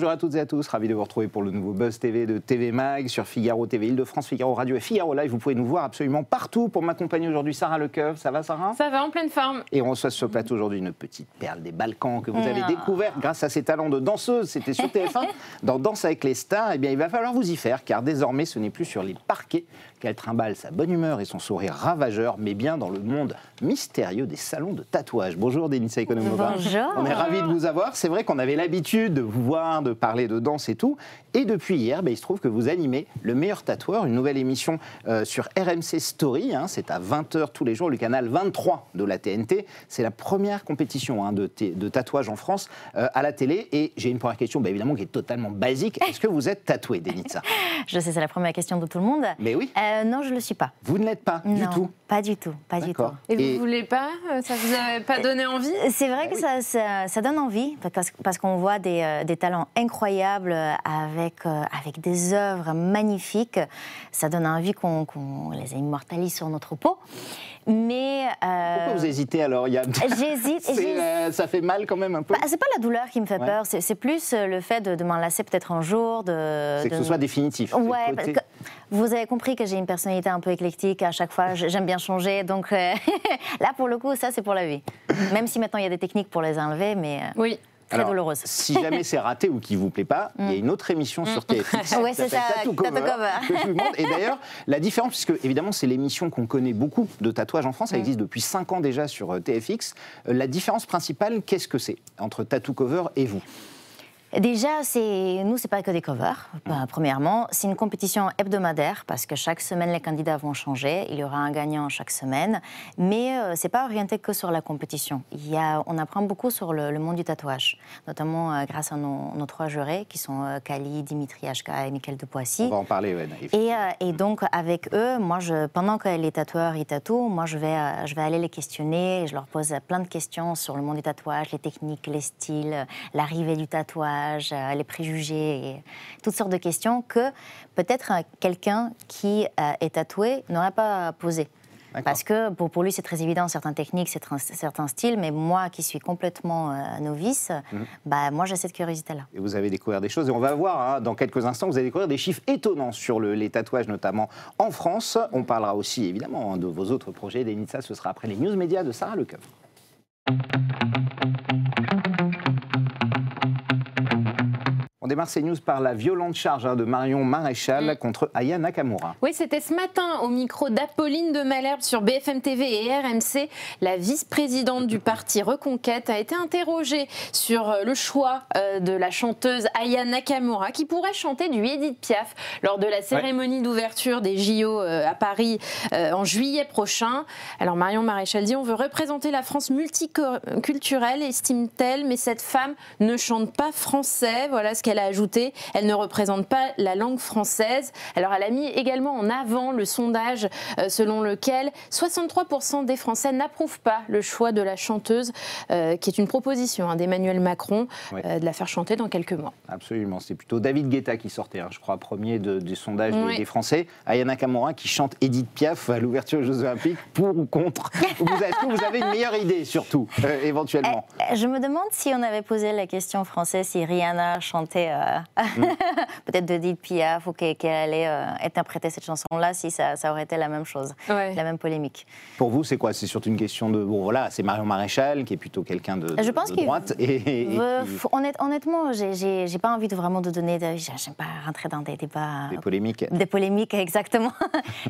Bonjour à toutes et à tous, ravi de vous retrouver pour le nouveau Buzz TV de TV Mag sur Figaro TV Île-de-France, Figaro Radio et Figaro Live. Vous pouvez nous voir absolument partout. Pour m'accompagner aujourd'hui, Sarah Lecoeuvre. Ça va, Sarah? Ça va, en pleine forme. Et on reçoit sur ce plateau aujourd'hui une petite perle des Balkans que vous avez découverte grâce à ses talents de danseuse. C'était sur TF1 dans Danse avec les stars. Eh bien, il va falloir vous y faire car désormais, ce n'est plus sur les parquets qu'elle trimballe sa bonne humeur et son sourire ravageur, mais bien dans le monde mystérieux des salons de tatouage. Bonjour, Denisa Ekonomova. Bonjour. On est ravis de vous avoir. C'est vrai qu'on avait l'habitude de vous voir, de parler de danse et tout. Et depuis hier, il se trouve que vous animez Le Meilleur Tatoueur, une nouvelle émission sur RMC Story. C'est à 20h tous les jours, le canal 23 de la TNT. C'est la première compétition de tatouage en France à la télé. Et j'ai une première question, évidemment, qui est totalement basique. Est-ce que vous êtes tatouée, Denisa? Je sais, c'est la première question de tout le monde. Mais oui. Non, je ne le suis pas. Vous ne l'êtes pas du tout? Pas du tout, pas du tout. Et vous ne voulez pas? Ça vous a pas donné envie? C'est vrai que ça donne envie, parce qu'on voit des talents incroyables avec des œuvres magnifiques. Ça donne envie qu'on les immortalise sur notre peau. Mais pourquoi vous hésitez alors? J'hésite. Ça fait mal quand même un peu? C'est pas la douleur qui me fait peur, c'est plus le fait de m'enlacer peut-être un jour. C'est que ce soit définitif. Ouais, parce que vous avez compris que j'ai une personnalité un peu éclectique. À chaque fois, j'aime bien changer. Donc là, pour le coup, ça, c'est pour la vie. Même si maintenant, il y a des techniques pour les enlever, mais... Oui. Très douloureuse. Si jamais c'est raté ou qu'il ne vous plaît pas, il y a une autre émission sur TFX. Oui, c'est ça, Tattoo Cover. Que je vous demande. Et d'ailleurs, la différence, puisque évidemment c'est l'émission qu'on connaît beaucoup de tatouage en France, ça existe depuis 5 ans déjà sur TFX. La différence principale, qu'est-ce que c'est entre Tattoo Cover et vous? Déjà, nous, c'est pas que des covers. Premièrement, c'est une compétition hebdomadaire parce que chaque semaine, les candidats vont changer. Il y aura un gagnant chaque semaine. Mais c'est pas orienté que sur la compétition. On apprend beaucoup sur le monde du tatouage, notamment grâce à nos 3 jurés qui sont Kali, Dimitri Hka et Mickaël de Poissy. On va en parler, et donc, avec eux, pendant que les tatoueurs y tatouent, moi, je vais aller les questionner. Je leur pose plein de questions sur le monde du tatouage, les techniques, les styles, l'arrivée du tatouage, les préjugés, et toutes sortes de questions que peut-être quelqu'un qui est tatoué n'aurait pas posées. Parce que pour lui, c'est très évident, certaines techniques, certains styles, mais moi qui suis complètement novice, moi j'ai cette curiosité-là. Et vous avez découvert des choses, et on va voir dans quelques instants, vous allez découvrir des chiffres étonnants sur les tatouages, notamment en France. On parlera aussi évidemment de vos autres projets. Denisa, ce sera après les news médias de Sarah Lecoeuvre. On démarre ces news par la violente charge de Marion Maréchal contre Aya Nakamura. Oui, c'était ce matin au micro d'Apolline de Malherbe sur BFM TV et RMC. La vice-présidente du parti Reconquête a été interrogée sur le choix de la chanteuse Aya Nakamura qui pourrait chanter du Édith Piaf lors de la cérémonie d'ouverture des JO à Paris en juillet prochain. Alors Marion Maréchal dit: on veut représenter la France multiculturelle, estime-t-elle, mais cette femme ne chante pas français. Voilà ce qu'elle a ajouté. Elle ne représente pas la langue française. Alors elle a mis également en avant le sondage selon lequel 63% des Français n'approuvent pas le choix de la chanteuse, qui est une proposition d'Emmanuel Macron, de la faire chanter dans quelques mois. Absolument. C'est plutôt David Guetta qui sortait, je crois, premier du sondage des Français. Aya Nakamura qui chante Édith Piaf à l'ouverture aux Jeux Olympiques, pour ou contre? Est-ce que vous avez une meilleure idée, surtout, éventuellement? Je me demande si on avait posé la question française, si Rihanna chantait peut-être d'Édith Piaf, ou qu'elle allait interpréter cette chanson-là, si ça aurait été la même chose, la même polémique. Pour vous, c'est quoi? C'est surtout une question de... Bon, voilà, c'est Marion Maréchal, qui est plutôt quelqu'un de droite. Honnêtement, j'ai pas envie vraiment de donner... J'aime pas rentrer dans des débats... Des polémiques. Des polémiques, exactement.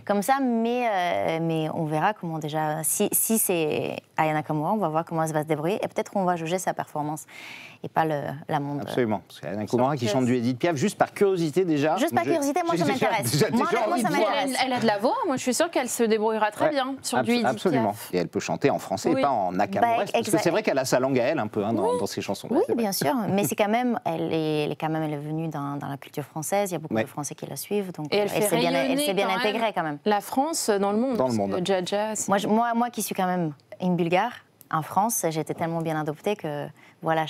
Comme ça, mais on verra comment déjà... Si c'est Aya Nakamura, on va voir comment elle va se débrouiller, et peut-être qu'on va juger sa performance, et pas la monde. Absolument. Parce qu'Aya Nakamura qui chante du Édith Piaf, juste par curiosité déjà. Juste par curiosité, moi ça m'intéresse. Moi ça m'intéresse. Elle a de la voix, moi je suis sûre qu'elle se débrouillera très bien sur du Édith Piaf. Absolument. Et elle peut chanter en français, pas en nakamouresque. Parce que c'est vrai qu'elle a sa langue à elle un peu dans ses chansons. Oui, bien sûr. Mais c'est quand même, elle est venue dans la culture française. Il y a beaucoup de Français qui la suivent. Donc et elle s'est bien intégrée quand même. La France dans le monde. Dans le monde. Jaja. Moi qui suis quand même une Bulgare, en France, j'étais tellement bien adoptée que voilà,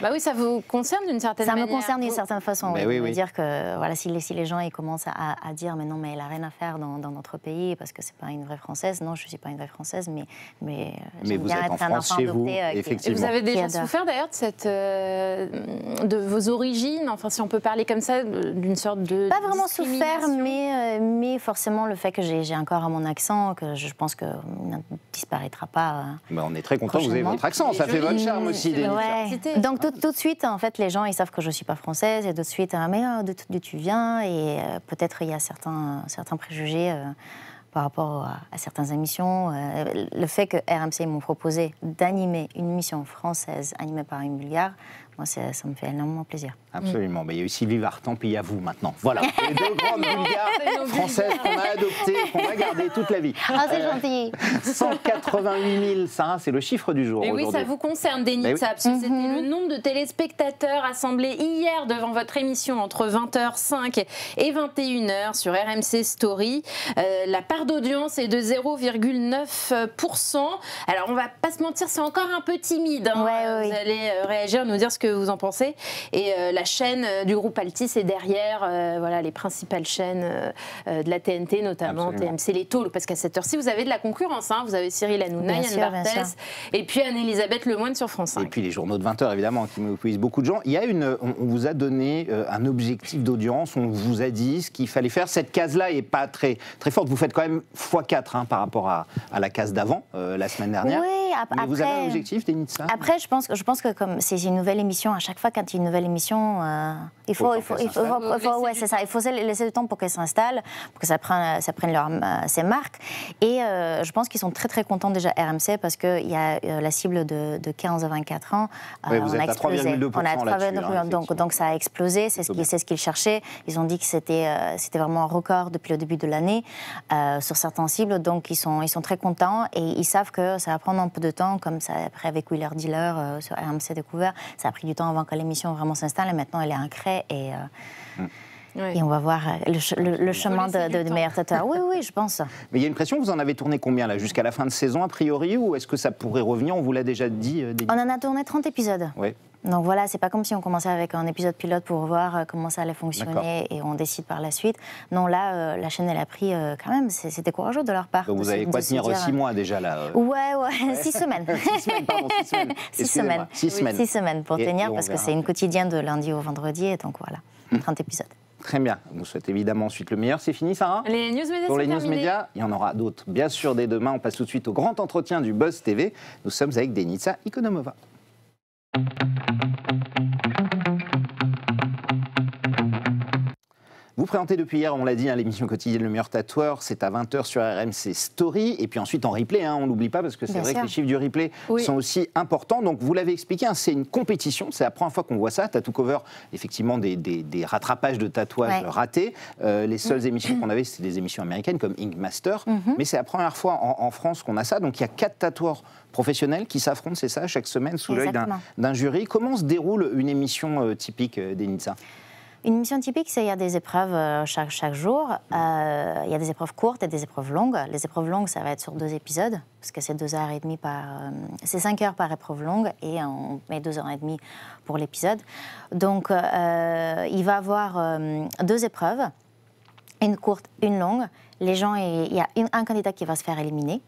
Bah oui, ça vous concerne d'une certaine manière. Ça me concerne d'une certaine façon. Mais oui. oui. Dire que voilà, si les gens ils commencent à dire mais non, mais elle a rien à faire dans notre pays parce que c'est pas une vraie Française. Non, je suis pas une vraie Française, mais j'aime vous bien êtes être en un France, enfant chez vous, adopté. effectivement. Et vous avez déjà Qui adore. souffert d'ailleurs de vos origines, enfin si on peut parler comme ça, d'une sorte de Pas vraiment souffert, discrimination. mais forcément le fait que j'ai encore mon accent, que je pense que ne disparaîtra pas. Bah, on est très content que vous ayez Prochainement. votre accent, ça fait votre charme aussi, Denitza. Ouais. Donc tout de suite, en fait, les gens ils savent que je suis pas française et tout de suite, mais d'où tu viens et peut-être il y a certains préjugés par rapport à certaines émissions. Le fait que RMC m'ont proposé d'animer une émission française animée par une Bulgare, moi ça me fait énormément plaisir. Absolument. Mais il y a eu Sylvie Vartan, puis il y a vous maintenant. Voilà, les deux grandes Bulgares françaises qu'on a adoptées, qu'on va garder toute la vie. Ah, c'est gentil. 188 000, Sarah, c'est le chiffre du jour. Et oui, ça vous concerne, Denitza, parce que c'était le nombre de téléspectateurs assemblés hier devant votre émission entre 20h05 et 21h sur RMC Story. La part d'audience est de 0,9%. Alors, on va pas se mentir, c'est encore un peu timide. Hein. Ouais, vous allez réagir, nous dire ce que vous en pensez. Et la chaîne du groupe Altis est derrière voilà, les principales chaînes de la TNT, notamment Absolument. TMC, les Taules, parce qu'à cette heure-ci, vous avez de la concurrence. Hein. Vous avez Cyril Hanouna, Bien Yann sûr, bien Barthès, sûr. et puis Anne-Elisabeth Lemoine sur France 5. Et puis les journaux de 20h, évidemment, qui mobilisent beaucoup de gens. Il y a on vous a donné un objectif d'audience, on vous a dit ce qu'il fallait faire. Cette case-là n'est pas très, très forte. Vous faites quand même x4 hein, par rapport à la case d'avant, la semaine dernière. Oui, Mais vous avez un objectif, Denitza? Après, je pense que comme c'est une nouvelle émission, à chaque fois quand il y a une nouvelle émission, il faut c'est ça. Il faut laisser le temps pour qu'elle s'installe, pour que ça prenne ses marques. Et je pense qu'ils sont très très contents déjà RMC parce qu'il y a la cible de 15 à 24 ans. Oui, vous on êtes a à explosé. 3,2% On a là-dessus, donc ça a explosé. C'est ce qu'ils cherchaient. Ils ont dit que c'était vraiment un record depuis le début de l'année sur certaines cibles. Donc ils sont très contents et ils savent que ça va prendre un peu de temps, comme ça après avec Wheeler Dealer sur RMC Découvert. Ça a pris du temps avant que l'émission vraiment s'installe et maintenant elle est ancrée et on va voir le chemin de meilleurs tatoueurs. Oui, je pense. Mais il y a une pression, vous en avez tourné combien là? Jusqu'à la fin de saison a priori, ou est-ce que ça pourrait revenir? On vous l'a déjà dit, Denitza. On en a tourné 30 épisodes. Oui. Donc voilà, c'est pas comme si on commençait avec un épisode pilote pour voir comment ça allait fonctionner et on décide par la suite. Non, là, la chaîne, elle a pris quand même, c'était courageux de leur part. Donc vous avez quoi tenir 6 mois déjà là Ouais, 6 semaines. 6 semaines, pardon, 6 semaines. 6 semaines. 6 semaines. 6 semaines pour tenir on parce que verra. c'est une quotidienne de lundi au vendredi et donc voilà, 30 épisodes. Très bien. On vous souhaite évidemment ensuite le meilleur. C'est fini, Sarah? Les news médias Pour sont les news terminées. médias, il y en aura d'autres, bien sûr, dès demain. On passe tout de suite au grand entretien du Buzz TV. Nous sommes avec Denitza Ikonomova. Vous présentez depuis hier, on l'a dit, hein, l'émission quotidienne Le Meilleur Tatoueur, c'est à 20h sur RMC Story, et puis ensuite en replay, hein, on ne l'oublie pas, parce que c'est Bien vrai sûr. que les chiffres du replay sont aussi importants. Donc vous l'avez expliqué, hein, c'est une compétition, c'est la première fois qu'on voit ça, Tattoo Cover, effectivement des rattrapages de tatouages ratés. Les seules émissions qu'on avait, c'était des émissions américaines comme Ink Master, mais c'est la première fois en France qu'on a ça. Donc il y a 4 tatoueurs professionnels qui s'affrontent, c'est ça, chaque semaine sous l'œil d'un jury. Comment se déroule une émission typique, Denitza? Une émission typique, c'est qu'il y a des épreuves chaque jour. Il y a des épreuves courtes et des épreuves longues. Les épreuves longues, ça va être sur 2 épisodes, parce que c'est 2h30 c'est 5 heures par épreuve longue et on met 2h30 pour l'épisode. Donc, il va y avoir 2 épreuves, une courte, une longue. Les gens, il y a un candidat qui va se faire éliminer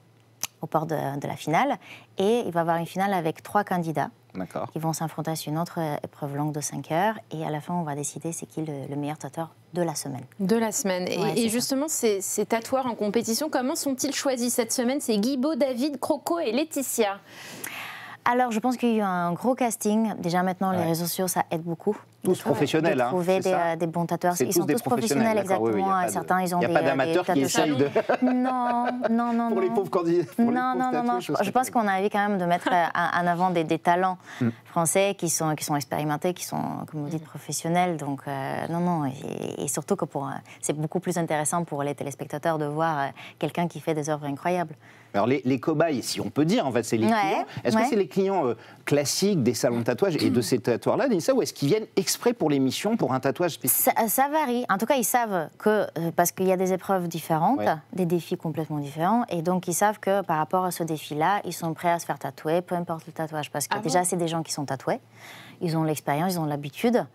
au port de la finale et il va y avoir une finale avec 3 candidats. D'accord. Ils vont s'affronter sur une autre épreuve longue de 5 heures et à la fin, on va décider c'est qui le meilleur tatoueur de la semaine. De la semaine. Et justement, ces tatoueurs en compétition, comment sont-ils choisis cette semaine? C'est Guibaud, David, Croco et Laetitia. Alors, je pense qu'il y a eu un gros casting. Déjà, maintenant, les réseaux sociaux, ça aide beaucoup. Tous professionnels, de trouver hein, des bons tatoueurs. C'est Ils sont des tous professionnels, d'accord, exactement. oui, Certains, ils ont Il n'y a pas d'amateurs qui essayent de... Non. Pour les pauvres candidats. Non. Je pense qu'on a envie quand même de mettre en avant des talents français qui sont expérimentés, qui sont, comme vous dites, professionnels. Donc, non. Et surtout que c'est beaucoup plus intéressant pour les téléspectateurs de voir quelqu'un qui fait des œuvres incroyables. Alors les cobayes, si on peut dire, en fait, c'est les clients. Est-ce que c'est les clients classiques des salons de tatouage et de ces tatoueurs-là, Denitza, ou est-ce qu'ils viennent exprès pour l'émission, pour un tatouage spécifique? Ça varie. En tout cas, ils savent que, parce qu'il y a des épreuves différentes, Ouais. des défis complètement différents, et donc ils savent que par rapport à ce défi-là, ils sont prêts à se faire tatouer, peu importe le tatouage. Parce que déjà, c'est des gens qui sont tatoués, ils ont l'expérience, ils ont l'habitude,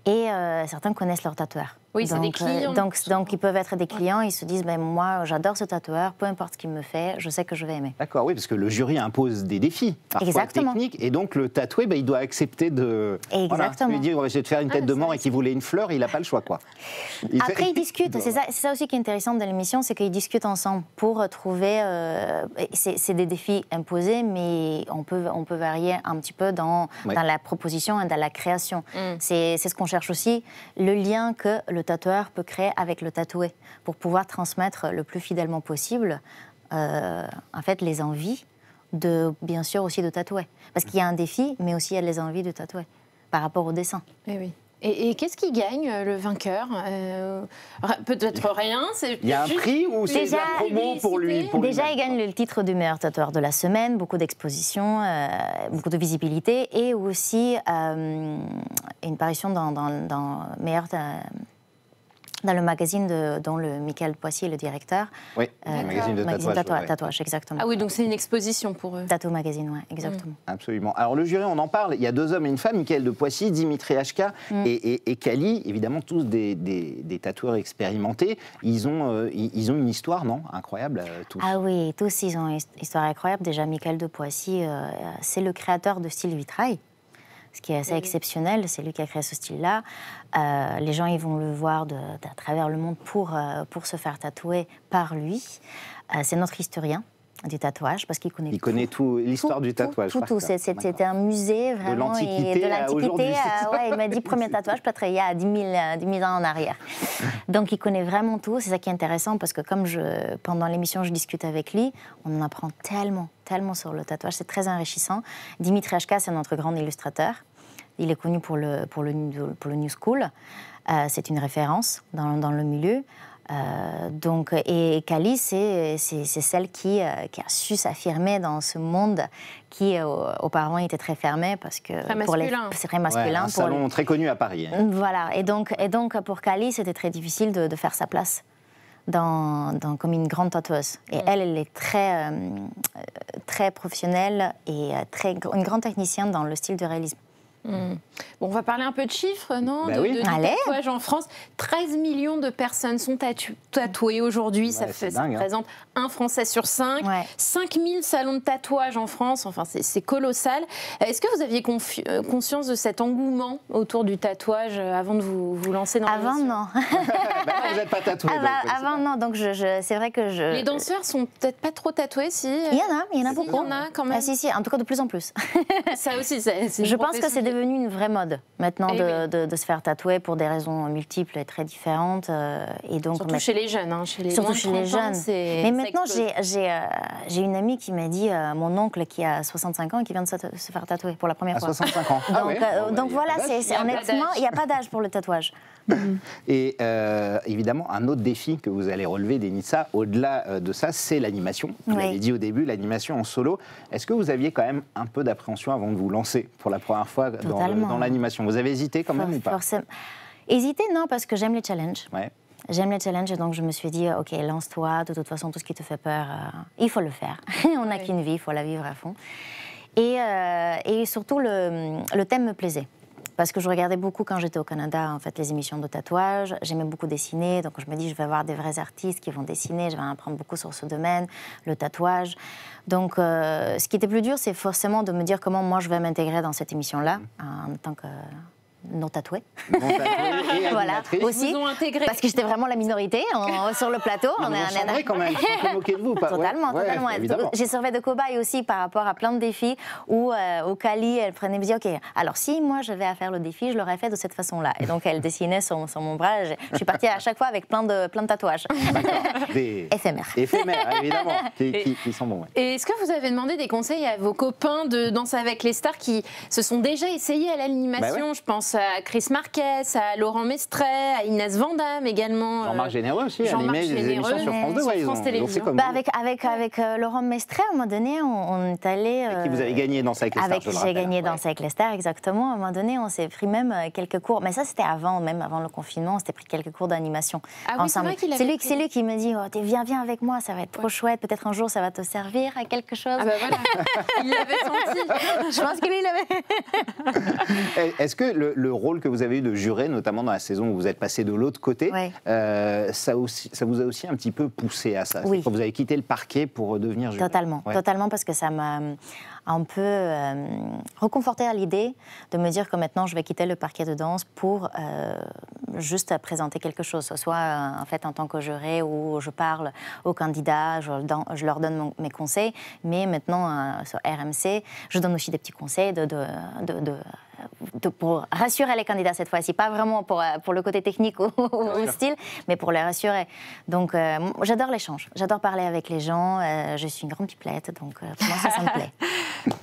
et certains connaissent leur tatoueur. Oui, c'est des clients. Donc, ils peuvent être des clients, ils se disent, moi, j'adore ce tatoueur, peu importe ce qu'il me fait, je sais que je vais aimer. D'accord, oui, parce que le jury impose des défis, parfois Exactement. techniques, et donc le tatoué, il doit accepter de... Exactement. Voilà, lui dire, je vais te faire une tête de mort et qu'il voulait une fleur, il n'a pas le choix, quoi. Après, ils discutent. C'est ça aussi qui est intéressant dans l'émission, c'est qu'ils discutent ensemble pour trouver... c'est des défis imposés, mais on peut varier un petit peu dans la proposition et dans la création. C'est ce qu'on cherche aussi, le lien que le tatoueur peut créer avec le tatoué, pour pouvoir transmettre le plus fidèlement possible, en fait, les envies bien sûr aussi de tatouer. Parce qu'il y a un défi, mais aussi il y a les envies de tatouer par rapport au dessin. Eh oui. Et qu'est-ce qui gagne, le vainqueur? Peut-être rien. Il y a un prix ou c'est de la promo pour lui? Déjà, il gagne le titre du meilleur tatoueur de la semaine, beaucoup d'expositions, beaucoup de visibilité, et aussi une parution dans meilleur... dans le magazine dont le Michael Poissy est le directeur. Oui, le magazine de tatouage. Tatouage, exactement. Ah oui, donc c'est une exposition pour eux. Tattoo Magazine, oui, exactement. Absolument. Alors le jury, on en parle, il y a 2 hommes et une femme, Michael de Poissy, Dimitri Hachka et Kali, évidemment tous des tatoueurs expérimentés. Ils ont une histoire, non? Incroyable, tous. Ah oui, tous, ils ont une histoire incroyable. Déjà, Michael de Poissy, c'est le créateur de Style Vitrail. Ce qui est assez exceptionnel, c'est lui qui a créé ce style-là. Les gens, ils vont le voir à travers le monde pour se faire tatouer par lui. C'est notre historien du tatouage, parce qu'il connaît tout l'histoire du tatouage. Tout. C'était un musée, vraiment. De l'Antiquité. Il m'a dit premier tatouage, peut-être il y a 10 000 ans en arrière. Donc il connaît vraiment tout. C'est ça qui est intéressant, parce que comme pendant l'émission, je discute avec lui, on en apprend tellement sur le tatouage. C'est très enrichissant. Dimitri Hachka, c'est notre grand illustrateur. Il est connu pour le New School. C'est une référence dans le milieu. Et Kali, c'est celle qui a su s'affirmer dans ce monde qui auparavant était très fermé, parce que c'est très masculin. Un salon très connu à Paris. Hein. Voilà, et donc pour Kali, c'était très difficile de faire sa place comme une grande tatoueuse. Et elle est très professionnelle et une grande technicienne dans le style de réalisme. Bon, on va parler un peu de chiffres, non? Du tatouage en France. 13 millions de personnes sont tatouées aujourd'hui. Ça représente un Français sur 5. 5000 salons de tatouage en France. Enfin, c'est colossal. Est-ce que vous aviez conscience de cet engouement autour du tatouage avant de vous lancer dans l'émission? Avant, non. Vous n'êtes pas tatouée. Avant, non. Donc, c'est vrai que Les danseurs sont peut-être pas trop tatoués, si? Il y en a beaucoup. Il y en a quand même. Ah, si. En tout cas, de plus en plus. Ça aussi, c'est je pense que c'est devenu une vraie mode maintenant de se faire tatouer pour des raisons multiples et très différentes. Et donc, surtout chez les jeunes. Surtout chez les jeunes. Mais maintenant, j'ai une amie qui m'a dit, mon oncle qui a 65 ans et qui vient de se faire tatouer pour la première fois. 65 ans. Donc voilà, honnêtement, il n'y a pas d'âge pour le tatouage. Et évidemment, un autre défi que vous allez relever, Denisa, au-delà de ça, c'est l'animation. Vous l'avez dit au début, l'animation en solo. Est-ce que vous aviez quand même un peu d'appréhension avant de vous lancer pour la première fois dans l'animation? Vous avez hésité quand même ou pas? Forcément. Hésiter, non, parce que j'aime les challenges. Ouais. J'aime les challenges, et donc je me suis dit, ok, lance-toi, de toute façon, tout ce qui te fait peur, il faut le faire. On n'a qu'une vie, il faut la vivre à fond. Et surtout, le thème me plaisait. Parce que je regardais beaucoup quand j'étais au Canada, en fait, les émissions de tatouage. J'aimais beaucoup dessiner, donc je me dis, je vais avoir des vrais artistes qui vont dessiner, je vais en apprendre beaucoup sur ce domaine, le tatouage. Donc, ce qui était plus dur, c'est forcément de me dire comment moi je vais m'intégrer dans cette émission-là, en tant que non tatouée. Voilà, aussi, parce que j'étais vraiment la minorité sur le plateau. On est quand même, on peut moquer de vous. Pas, totalement. J'ai servi de cobaye aussi par rapport à plein de défis où Kali, elle prenait, me disait, ok, alors si moi je vais à faire le défi, je l'aurais fait de cette façon-là. Et donc elle dessinait sur mon bras. Je suis partie à chaque fois avec plein de tatouages. Des éphémères. Éphémères, évidemment, qui sont bons. Ouais. Et est-ce que vous avez demandé des conseils à vos copains de Danse avec les stars qui se sont déjà essayés à l'animation? Je pense à Chris Marquez, à Laurent Mestret, à Inès Vandamme également. Jean-Marc Généreux aussi, animé des émissions sur France 2. Sur France Télévisions. Avec Laurent Mestret, à un moment donné, on est allé... Avec qui vous avez gagné Danse avec les stars, J'ai gagné Danse avec les stars, exactement. À un moment donné, on s'est pris même quelques cours. Mais ça, c'était avant le confinement. On s'était pris quelques cours d'animation ensemble. C'est lui qui me dit viens avec moi, ça va être trop chouette. Peut-être un jour, ça va te servir à quelque chose. Ah bah voilà. Il l'avait senti. Je pense que lui, il l'avait. Est-ce que le rôle que vous avez eu de juré, notamment dans la saison où vous êtes passé de l'autre côté, ça vous a aussi un petit peu poussé à ça? Oui. Quand vous avez quitté le parquet pour devenir juré? Totalement, parce que ça m'a un peu reconforté à l'idée de me dire que maintenant je vais quitter le parquet de danse pour juste présenter quelque chose, soit en fait en tant que juré où je parle aux candidats, je leur donne mes conseils, mais maintenant sur RMC, je donne aussi des petits conseils pour rassurer les candidats cette fois-ci, pas vraiment pour le côté technique ou style, mais pour les rassurer. Donc j'adore l'échange, j'adore parler avec les gens, je suis une grande pipelette, donc pour moi ça me plaît.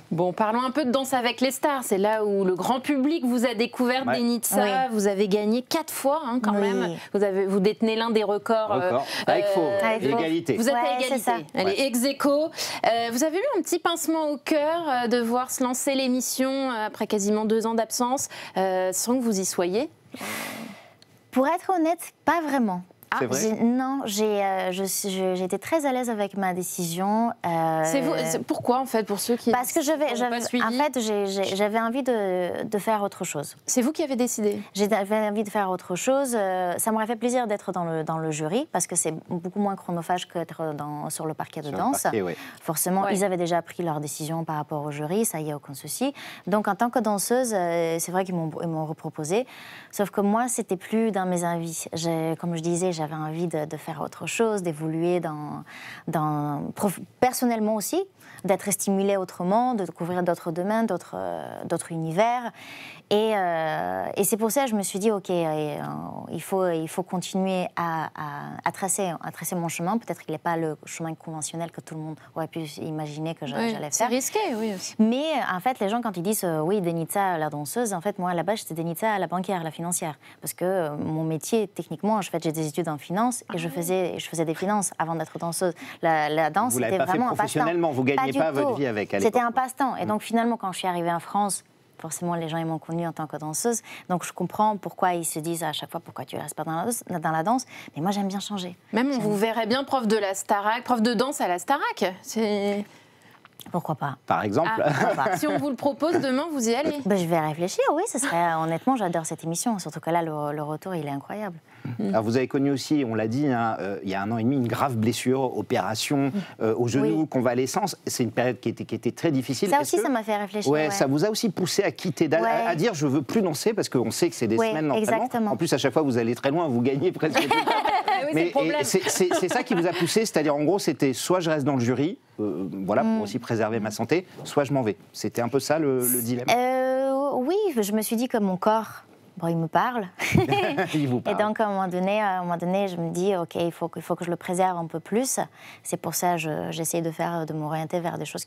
Bon, parlons un peu de Danse avec les stars. C'est là où le grand public vous a découvert, Denitza. Oui. Vous avez gagné 4 fois, quand même. Vous détenez l'un des records. Avec faux, égalité. Vous êtes à égalité. Allez, ex-aequo. Vous avez eu un petit pincement au cœur de voir se lancer l'émission après quasiment 2 ans d'absence, sans que vous y soyez? Pour être honnête, pas vraiment. C'est vrai? Non, j'étais très à l'aise avec ma décision. Pourquoi, en fait, pour ceux qui Parce que j'avais envie de faire autre chose. C'est vous qui avez décidé? J'avais envie de faire autre chose. Ça m'aurait fait plaisir d'être dans le jury, parce que c'est beaucoup moins chronophage qu'être sur le parquet de danse. Forcément, ils avaient déjà pris leur décision par rapport au jury, ça y est, aucun souci. Donc, en tant que danseuse, c'est vrai qu'ils m'ont reproposé. Sauf que moi, c'était plus dans mes envies. Comme je disais, j'avais envie de faire autre chose, d'évoluer personnellement aussi, d'être stimulée autrement, de découvrir d'autres domaines, d'autres univers. Et c'est pour ça que je me suis dit, OK, il faut continuer à tracer mon chemin. Peut-être qu'il n'est pas le chemin conventionnel que tout le monde aurait pu imaginer que j'allais faire. C'est risqué, oui. Aussi. Mais en fait, les gens, quand ils disent, oui, Denitza, la danseuse, en fait, moi, à la base, j'étais Denitza, la banquière, la financière. Parce que mon métier, techniquement, j'ai des études en finance et je faisais des finances avant d'être danseuse. La danse, c'était vraiment un passe-temps. Vous ne l'avez pas fait professionnellement, vous ne gagnez pas votre vie avec à l'époque. C'était un passe-temps. Et donc, finalement, quand je suis arrivée en France, forcément, les gens ils m'ont connue en tant que danseuse. Donc, je comprends pourquoi ils se disent à chaque fois pourquoi tu ne restes pas dans la danse. Mais moi, j'aime bien changer. Même, on vous verrait bien prof de la Starac, prof de danse à la Starac. Pourquoi pas? Par exemple. Si on vous le propose demain, vous y allez? Je vais réfléchir, oui. Ce serait, honnêtement, j'adore cette émission. Surtout que là, le retour, il est incroyable. Alors, vous avez connu aussi, on l'a dit, il y a 1 an et demi, une grave blessure, opération au genou, convalescence. C'est une période qui était très difficile. Ça aussi, ça m'a fait réfléchir. Ouais, ça vous a aussi poussé à quitter, à dire je veux plus danser, parce qu'on sait que c'est des semaines d'entraînement. En plus, à chaque fois, vous allez très loin, vous gagnez presque tout le temps. Mais c'est ça qui vous a poussé, c'est-à-dire en gros, c'était soit je reste dans le jury, pour aussi préserver ma santé, soit je m'en vais. C'était un peu ça le dilemme. Oui, je me suis dit que mon corps, il me parle. Il vous parle. Et donc, à un moment donné, je me dis, OK, il faut que je le préserve un peu plus. C'est pour ça que j'essaie de m'orienter vers des choses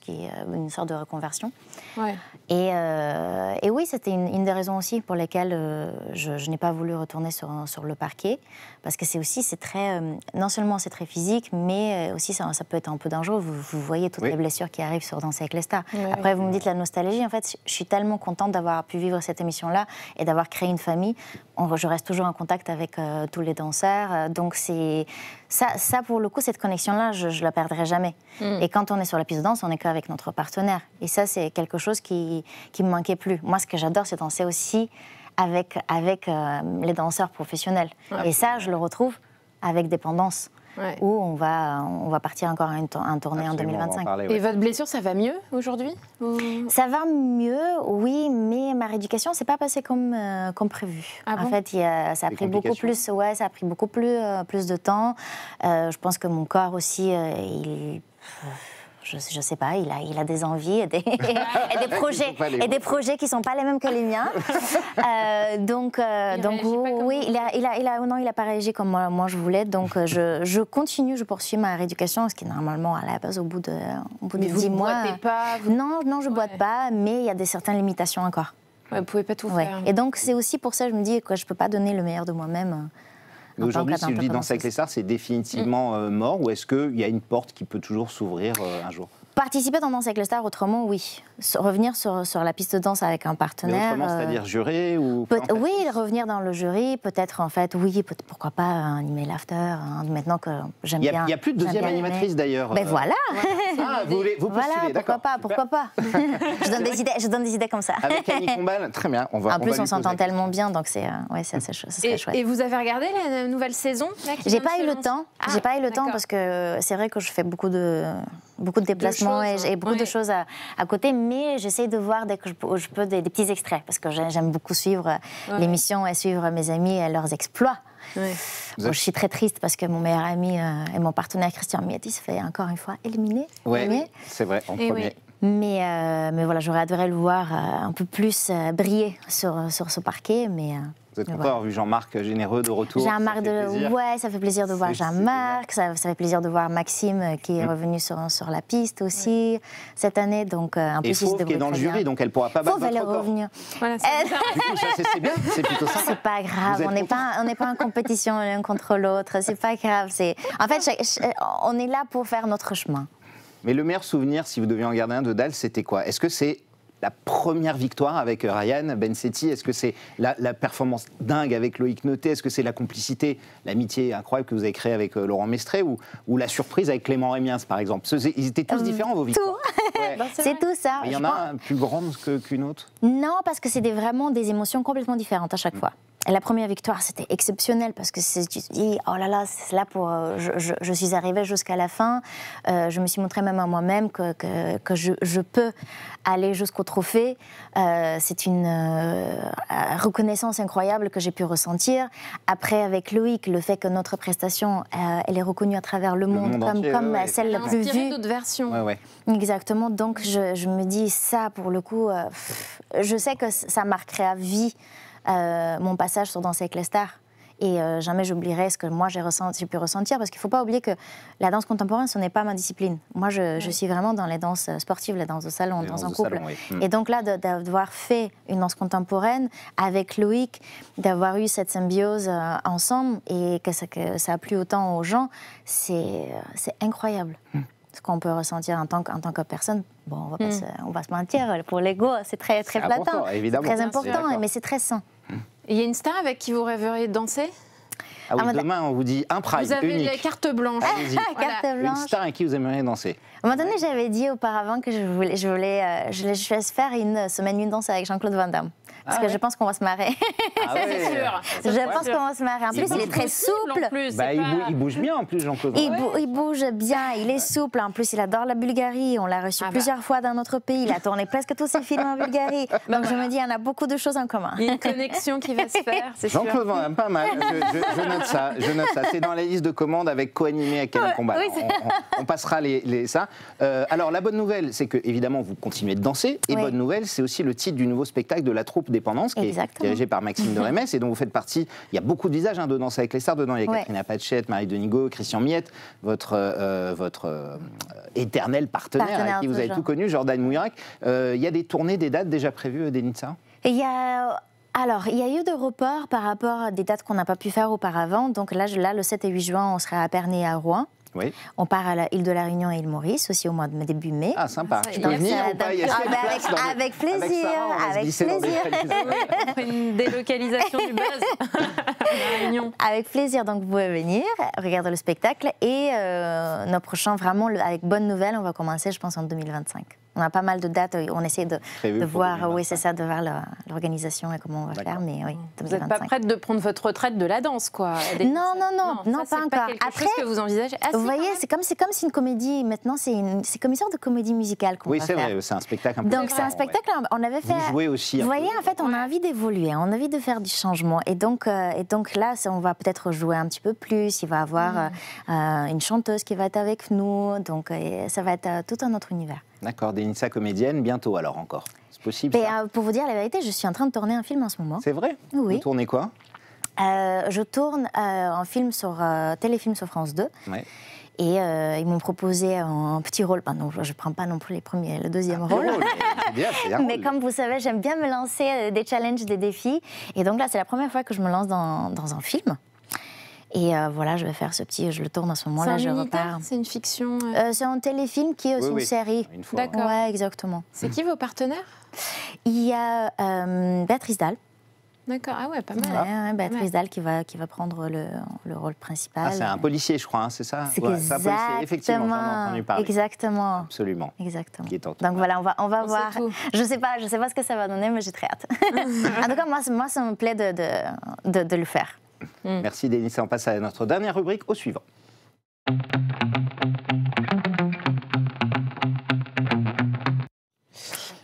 une sorte de reconversion. Ouais. Et oui, c'était une des raisons aussi pour lesquelles je n'ai pas voulu retourner sur le parquet. Parce que c'est très... non seulement c'est très physique, mais aussi ça peut être un peu dangereux. Vous voyez toutes les blessures qui arrivent sur Danse avec les stars. Ouais. Après, vous me dites la nostalgie. En fait, je suis tellement contente d'avoir pu vivre cette émission-là et d'avoir créé une famille. Je reste toujours en contact avec tous les danseurs. Donc, ça, pour le coup, cette connexion-là, je ne la perdrai jamais. Et quand on est sur la piste de danse, on n'est qu'avec notre partenaire. Et ça, c'est quelque chose qui me manquait plus. Moi, ce que j'adore, c'est danser aussi avec les danseurs professionnels. Ouais. Et ça, je le retrouve avec Dépendance. Ouais. Où on va partir encore en tournée en 2025. Et votre blessure, ça va mieux aujourd'hui? Ça va mieux, oui, mais ma rééducation s'est pas passée comme prévu. En fait, ça a pris beaucoup plus, ça a pris beaucoup plus de temps. Je pense que mon corps aussi, je sais pas, il a des envies et des projets qui sont pas les mêmes que les miens. Donc oui, il a pas réagi comme moi je voulais. Donc je continue, je poursuis ma rééducation, ce qui est normalement à la base au bout de 10 mois. Boitez pas, Non, je boite pas, mais il y a certaines limitations encore. Ouais, vous pouvez pas tout Ouais. faire. Et donc, c'est aussi pour ça que je me dis que je peux pas donner le meilleur de moi-même. Mais aujourd'hui, si je dis Danse avec les stars, c'est définitivement mort, ou est-ce qu'il y a une porte qui peut toujours s'ouvrir un jour? Participer dans Danse avec les stars, autrement, oui. Revenir sur la piste de danse avec un Mais partenaire. autrement, c'est-à-dire juré ou... Oui, revenir dans le jury, peut-être en fait, oui, pourquoi pas animer l'after, maintenant que j'aime bien. Il n'y a plus de deuxième animatrice d'ailleurs. Ben voilà. Ah, vous postulez, Voilà, pourquoi pas. Je donne des idées comme ça. Avec Annie Combal, très bien. En plus, on s'entend tellement bien, donc c'est serait chouette. Et vous avez regardé la nouvelle saison là, J'ai pas eu le temps. J'ai pas eu le temps parce que c'est vrai que je fais beaucoup de déplacements et beaucoup de choses à côté, mais j'essaie de voir dès que je peux des petits extraits parce que j'aime beaucoup suivre l'émission et suivre mes amis et leurs exploits. Ouais. Bon, je suis très triste parce que mon meilleur ami et mon partenaire Christian Miette, il se fait encore une fois éliminer. Oui, c'est vrai, en premier. Oui. Mais voilà, j'aurais adoré le voir un peu plus briller sur ce parquet, mais... Vous êtes content d'avoir vu Jean-Marc Généreux de retour? Jean-Marc, ouais, ça fait plaisir de voir Jean-Marc, ça fait plaisir de voir Maxime qui est revenu sur la piste aussi cette année. Donc, en plus, Fauve qui est dans le jury, donc elle ne pourra pas battre votre record. Revenir. Voilà, du coup, ça c'est bien, c'est plutôt sympa. C'est pas grave, on n'est pas en compétition l'un contre l'autre, c'est pas grave. En fait, on est là pour faire notre chemin. Mais le meilleur souvenir, si vous deviez en garder un de Dal, c'était quoi? Est-ce que c'est la première victoire avec Ryan Bensetti? Est-ce que c'est la performance dingue avec Loïc Noté? Est-ce que c'est la complicité, l'amitié incroyable que vous avez créée avec Laurent Mestré? Ou la surprise avec Clément Rémiens, par exemple? Ils étaient tous différents, vos victoires. Ouais. C'est tout ça. Il y en a une plus grande qu'une autre? Non, parce que c'est vraiment des émotions complètement différentes à chaque fois. Et la première victoire, c'était exceptionnel parce que tu te dis, oh là là, c'est là pour. Je suis arrivée jusqu'à la fin. Je me suis montrée même à moi-même que je peux aller jusqu'au trophée. C'est une reconnaissance incroyable que j'ai pu ressentir. Après, avec Loïc, le fait que notre prestation, elle est reconnue à travers le monde comme celle la plus vue. D'autres versions. Ouais. Exactement. Donc, je me dis, ça, pour le coup, je sais que ça marquerait à vie. Mon passage sur Danse avec les stars. Et jamais j'oublierai ce que moi j'ai pu ressentir, parce qu'il ne faut pas oublier que la danse contemporaine, ce n'est pas ma discipline. Moi, je suis vraiment dans les danses sportives, les danses de salon, dans un couple. Et donc là, d'avoir fait une danse contemporaine avec Loïc, d'avoir eu cette symbiose ensemble et que ça a plu autant aux gens, c'est incroyable. Ce qu'on peut ressentir en tant que personne. Bon, on va se mentir, pour l'ego, c'est très flattant. C'est très important, mais c'est très sain. Il y a une star avec qui vous rêveriez de danser? Ah oui, demain, on vous dit un Pride vous avez unique. Les cartes blanches. Carte blanche. Une star avec qui vous aimeriez danser? À un moment donné, j'avais dit auparavant que je vais faire une semaine une danse avec Jean-Claude Van Damme. Parce que je pense qu'on va se marrer. Ah ouais. C'est sûr. Je pense qu'on va se marrer. En plus, il est très souple. Il bouge bien en plus, Jean-Claude. Il bouge bien, il est souple. En plus, il adore la Bulgarie. On l'a reçu plusieurs fois dans notre pays. Il a tourné presque tous ses films en Bulgarie. Donc je me dis, on a beaucoup de choses en commun. Il y a une connexion qui va se faire, c'est sûr. Jean-Claude Van Damme, pas mal. Je note ça. C'est dans la liste de commandes avec co-animé avec Camille Combal. Oui, on passera ça. Alors, la bonne nouvelle, c'est que, évidemment, vous continuez de danser. Et bonne nouvelle, c'est aussi le titre du nouveau spectacle de la troupe Dépendance, qui est dirigé par Maxime de Rémès et dont vous faites partie. Il y a beaucoup de visages de Danse avec les stars dedans. Il y a Katrina Patchett, Marie Denigo, Christian Miette, votre éternel partenaire avec qui vous avez tout connu, Jordan Mouirac. Il y a des tournées, des dates déjà prévues, Denitza? Il y a eu des reports par rapport à des dates qu'on n'a pas pu faire auparavant. Donc là, le 7 et 8 juin, on sera à Pernay et à Rouen. Oui. On part à l'île de la Réunion et l'île Maurice aussi au mois de début mai. Ah, sympa. Je peux venir ou pas? Avec plaisir. Avec plaisir. On fait une délocalisation du buzz. La Réunion. Avec plaisir. Donc, vous pouvez venir, regarder le spectacle. Et nos prochains, vraiment, avec bonne nouvelle, on va commencer, je pense, en 2025. On a pas mal de dates, on essaie de voir, oui, c'est ça, de voir l'organisation et comment on va faire, mais oui, 2025. Vous n'êtes pas prête de prendre votre retraite de la danse, quoi? Non, pas encore. Pas quelque chose que vous envisagez? Vous voyez, c'est comme si une comédie, maintenant, c'est comme une sorte de comédie musicale qu'on va faire. Oui, c'est vrai, c'est un spectacle un peu Donc, c'est un spectacle, on avait fait... Vous jouez aussi. Vous voyez, en fait, on a envie d'évoluer, on a envie de faire du changement. Et donc là, on va peut-être jouer un petit peu plus, il va y avoir une chanteuse qui va être avec nous, donc ça va être tout un autre univers. D'accord, Denitza comédienne, bientôt alors encore. C'est possible ça? Pour vous dire la vérité, je suis en train de tourner un film en ce moment. C'est vrai? Oui. Vous tournez quoi? Je tourne un film téléfilm sur France 2. Ouais. Et ils m'ont proposé un petit rôle. Non, je ne prends pas non plus le deuxième rôle. Mais comme vous savez, j'aime bien me lancer des challenges, des défis. Et donc là, c'est la première fois que je me lance dans un film. Et voilà, je vais faire je le tourne à ce moment-là, je repars. C'est une fiction C'est un téléfilm qui est aussi une série. D'accord. Ouais, exactement. C'est qui vos partenaires? Il y a Béatrice Dalle. D'accord, ah ouais, pas mal. Béatrice Dalle qui va prendre le rôle principal. Ah, c'est un policier, je crois, c'est ça? C'est un policier, effectivement, j'en ai entendu parler. Exactement. Absolument. Exactement. Donc voilà, on va voir. Je sais pas ce que ça va donner, mais j'ai très hâte. En tout cas, moi, ça me plaît de le faire. Merci Denis, on passe à notre dernière rubrique, au suivant.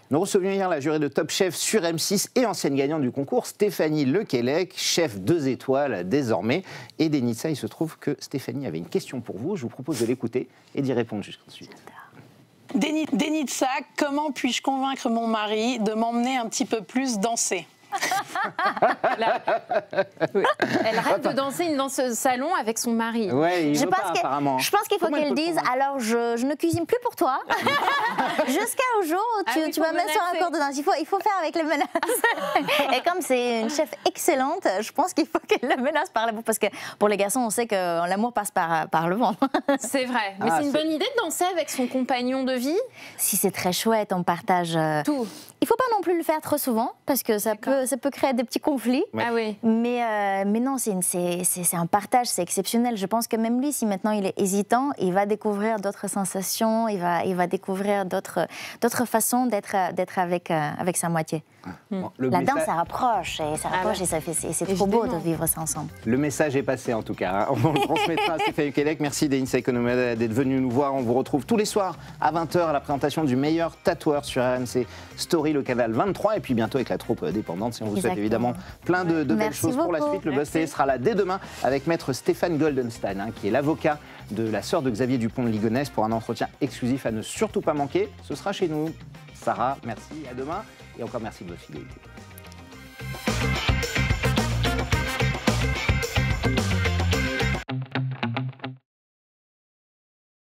Nous recevions hier la jurée de Top Chef sur M6 et ancienne gagnante du concours, Stéphanie Lequelec, chef 2 étoiles désormais. Et Denissa, il se trouve que Stéphanie avait une question pour vous. Je vous propose de l'écouter et d'y répondre juste ensuite. Denissa, comment puis-je convaincre mon mari de m'emmener un petit peu plus danser ? Elle rêve de danser dans ce salon avec son mari. Ouais, apparemment. Je pense qu'il faut qu'elle dise alors je ne cuisine plus pour toi jusqu'au jour où tu vas mettre sur un cours de danse. Il faut faire avec les menaces. Et comme c'est une chef excellente, je pense qu'il faut qu'elle la menace par la bouche. Parce que pour les garçons, on sait que l'amour passe par le ventre. C'est vrai. Mais c'est une bonne idée de danser avec son compagnon de vie. Si c'est très chouette, on partage tout. Il ne faut pas non plus le faire trop souvent parce que ça peut créer des petits conflits. Ouais. Ah oui. Mais non, c'est un partage, c'est exceptionnel. Je pense que même lui, si maintenant il est hésitant, il va découvrir d'autres sensations, il va découvrir d'autres façons d'être avec sa moitié. Bon, la danse, ça rapproche et c'est trop beau de vivre ça ensemble. Le message est passé en tout cas. On le transmettra à Stéphanie Lequelec. Merci Denissa Economade d'être venu nous voir. On vous retrouve tous les soirs à 20h à la présentation du meilleur tatoueur sur RMC Story, le canal 23, et puis bientôt avec la troupe dépendante. Si on vous souhaite évidemment plein de belles choses pour la suite. Le Buzz Télé sera là dès demain avec maître Stéphane Goldenstein, qui est l'avocat de la sœur de Xavier Dupont de Ligonnès, pour un entretien exclusif à ne surtout pas manquer. Ce sera chez nous. Sarah, merci, à demain. Et encore merci de votre fidélité.